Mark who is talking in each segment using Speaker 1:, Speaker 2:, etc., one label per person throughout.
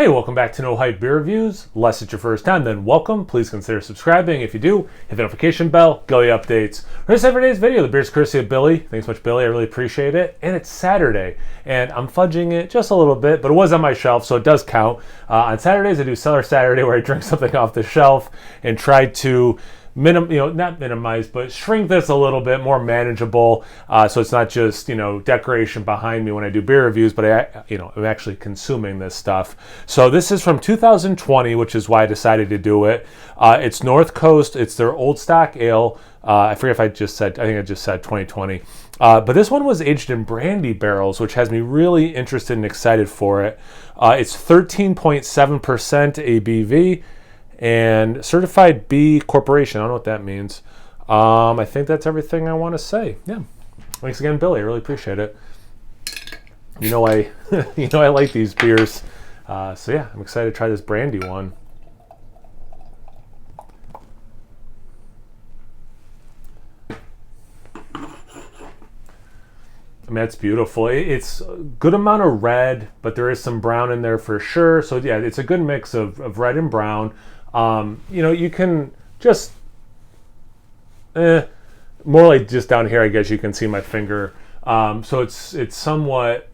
Speaker 1: Hey, welcome back to No Hype Beer Reviews. Unless it's your first time, then welcome. Please consider subscribing. If you do, hit the notification bell, get all the updates. Here's every day's video. The beer's courtesy of Billy. Thanks much, Billy. I really appreciate it. And it's Saturday, and I'm fudging it just a little bit, but it was on my shelf, so it does count. On Saturdays, I do Cellar Saturday, where I drink something off the shelf and try to not minimize, but shrink this a little bit more manageable. So it's not just, decoration behind me when I do beer reviews, but I'm actually consuming this stuff. So this is from 2020, which is why I decided to do it. It's North Coast. It's their old stock ale. I forget if I think I just said 2020. But this one was aged in Brandy barrels, which has me really interested and excited for it. It's 13.7% ABV. And certified B corporation. I don't know what that means. I think that's everything I want to say. Yeah. Thanks again, Billy. I really appreciate it. I like these beers. So yeah, I'm excited to try this Brandy one. I mean, it's beautiful. It's a good amount of red, but there is some brown in there for sure. So yeah, it's a good mix of red and brown. You can just, more like just down here, I guess you can see my finger. So it's somewhat,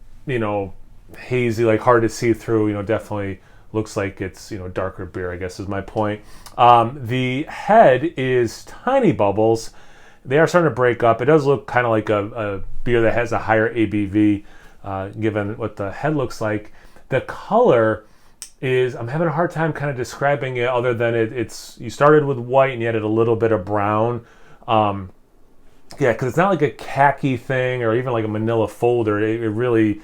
Speaker 1: hazy, like hard to see through, definitely looks like it's, darker beer, I guess is my point. The head is tiny bubbles. They are starting to break up. It does look kind of like a beer that has a higher ABV, given what the head looks like. The color is, I'm having a hard time kind of describing it other than it's you started with white and you added a little bit of brown. Because it's not like a khaki thing or even like a manila folder. It really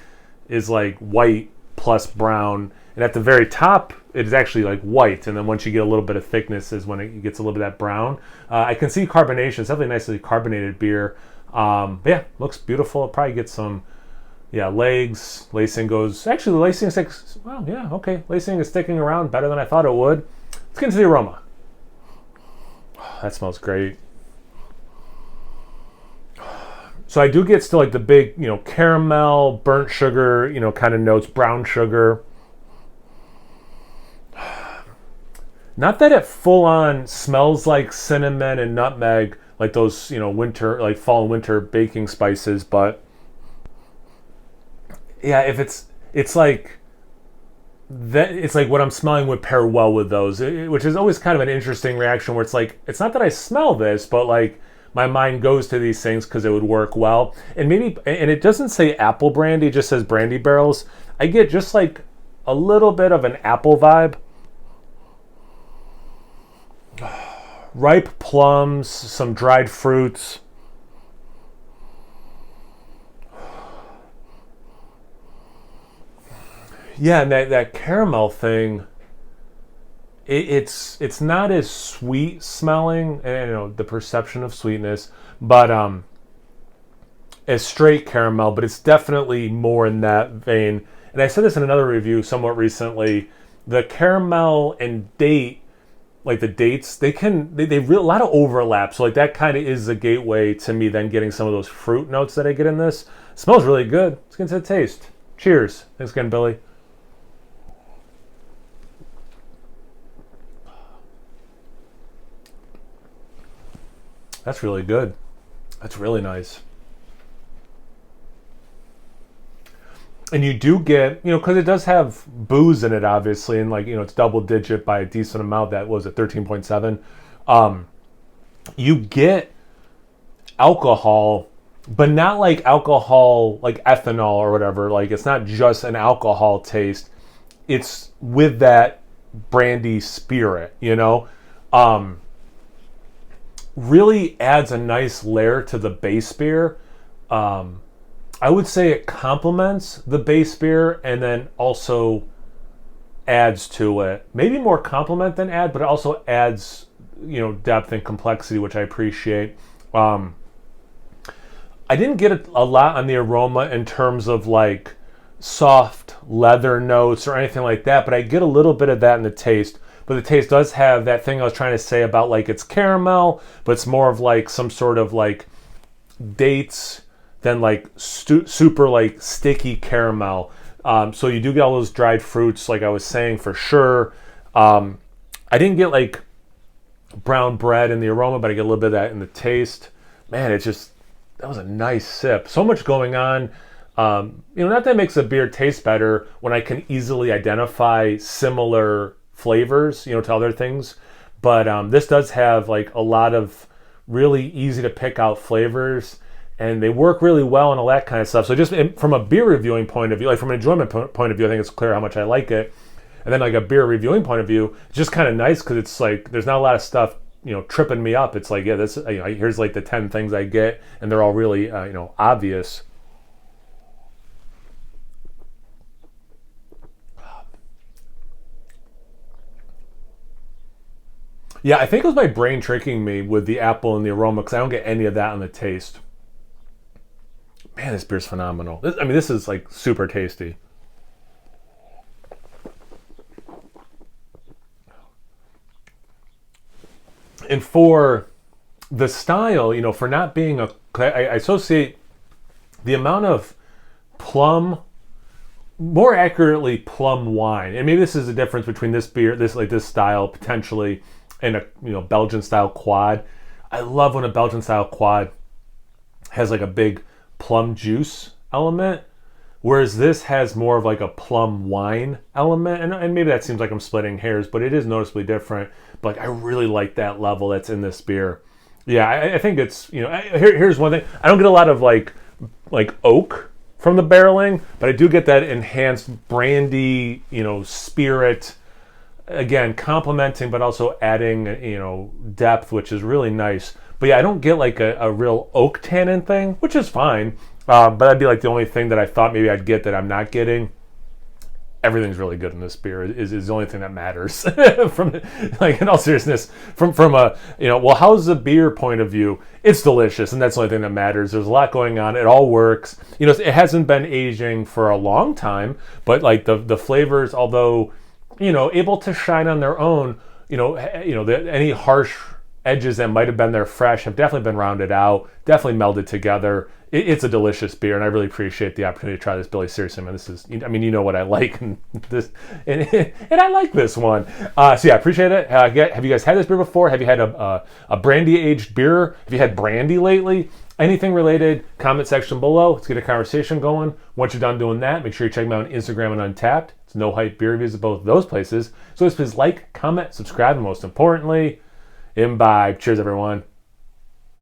Speaker 1: is like white plus brown. And at the very top, it is actually like white. And then once you get a little bit of thickness is when it gets a little bit of that brown. I can see carbonation. It's definitely a nicely carbonated beer. But yeah, looks beautiful. It'll probably get some legs. Lacing goes, actually the lacing sticks, well, yeah, okay. Lacing is sticking around better than I thought it would. Let's get into the aroma. Oh, that smells great. So I do get still like the big, caramel, burnt sugar, kind of notes, brown sugar. Not that it full on smells like cinnamon and nutmeg, like those, winter, like fall and winter baking spices, but yeah, if it's like that, it's like what I'm smelling would pair well with those, which is always kind of an interesting reaction where it's like, it's not that I smell this, but like my mind goes to these things because it would work well. And it doesn't say apple brandy, it just says brandy barrels. I get just like a little bit of an apple vibe. Ripe plums, some dried fruits. Yeah, and that caramel thing, it's not as sweet smelling, and the perception of sweetness, but as straight caramel, but it's definitely more in that vein. And I said this in another review somewhat recently, the caramel and date, like the dates, they a lot of overlap. So like that kind of is a gateway to me then getting some of those fruit notes that I get in this. It smells really good. Let's get into the taste. Cheers. Thanks again, Billy. That's really good. That's really nice. And you do get, because it does have booze in it, obviously, and like, it's double digit by a decent amount. That was at 13.7. You get alcohol, but not like alcohol, like ethanol or whatever. Like, it's not just an alcohol taste. It's with that brandy spirit, really adds a nice layer to the base beer. I would say it complements the base beer and then also adds to it. Maybe more complement than add, but it also adds, depth and complexity, which I appreciate. I didn't get a lot on the aroma in terms of like soft leather notes or anything like that, but I get a little bit of that in the taste. But the taste does have that thing I was trying to say about like it's caramel, but it's more of like some sort of like dates than like super like sticky caramel. So you do get all those dried fruits, like I was saying, for sure. I didn't get like brown bread in the aroma, but I get a little bit of that in the taste. Man, that was a nice sip. So much going on. Not that it makes a beer taste better when I can easily identify similar flavors, to other things. But this does have like a lot of really easy to pick out flavors, and they work really well and all that kind of stuff. So just from a beer reviewing point of view, like from an enjoyment point of view, I think it's clear how much I like it. And then like a beer reviewing point of view, it's just kind of nice because it's like there's not a lot of stuff tripping me up. It's like, yeah, this here's like the 10 things I get, and they're all really obvious. Yeah, I think it was my brain tricking me with the apple and the aroma because I don't get any of that on the taste. Man, this beer's phenomenal. This is like super tasty. And for the style, for not being I associate the amount of plum, more accurately plum wine, and maybe this is the difference between this beer, this style potentially, and a Belgian style quad. I love when a Belgian style quad has like a big plum juice element, whereas this has more of like a plum wine element. And maybe that seems like I'm splitting hairs, but it is noticeably different. But like, I really like that level that's in this beer. Yeah, I think it's, here's one thing. I don't get a lot of like oak from the barreling, but I do get that enhanced brandy, spirit. Again, complementing, but also adding, depth, which is really nice. But yeah, I don't get like a real oak tannin thing, which is fine. But that'd be like the only thing that I thought maybe I'd get that I'm not getting. Everything's really good in this beer. Is the only thing that matters. From like, in all seriousness, from a how's the beer point of view? It's delicious, and that's the only thing that matters. There's a lot going on. It all works. It hasn't been aging for a long time, but like the flavors, although able to shine on their own, any harsh edges that might have been there fresh have definitely been rounded out, definitely melded together. It's a delicious beer, and I really appreciate the opportunity to try this, Billy. Seriously, man, this is, what I like, and I like this one. So yeah, I appreciate it. Have you guys had this beer before? Have you had a brandy aged beer? Have you had brandy lately? Anything related, comment section below. Let's get a conversation going. Once you're done doing that, make sure you check me out on Instagram and Untappd. It's No Hype Beer Reviews at both those places. So please like, comment, subscribe, and most importantly, imbibe. Cheers, everyone.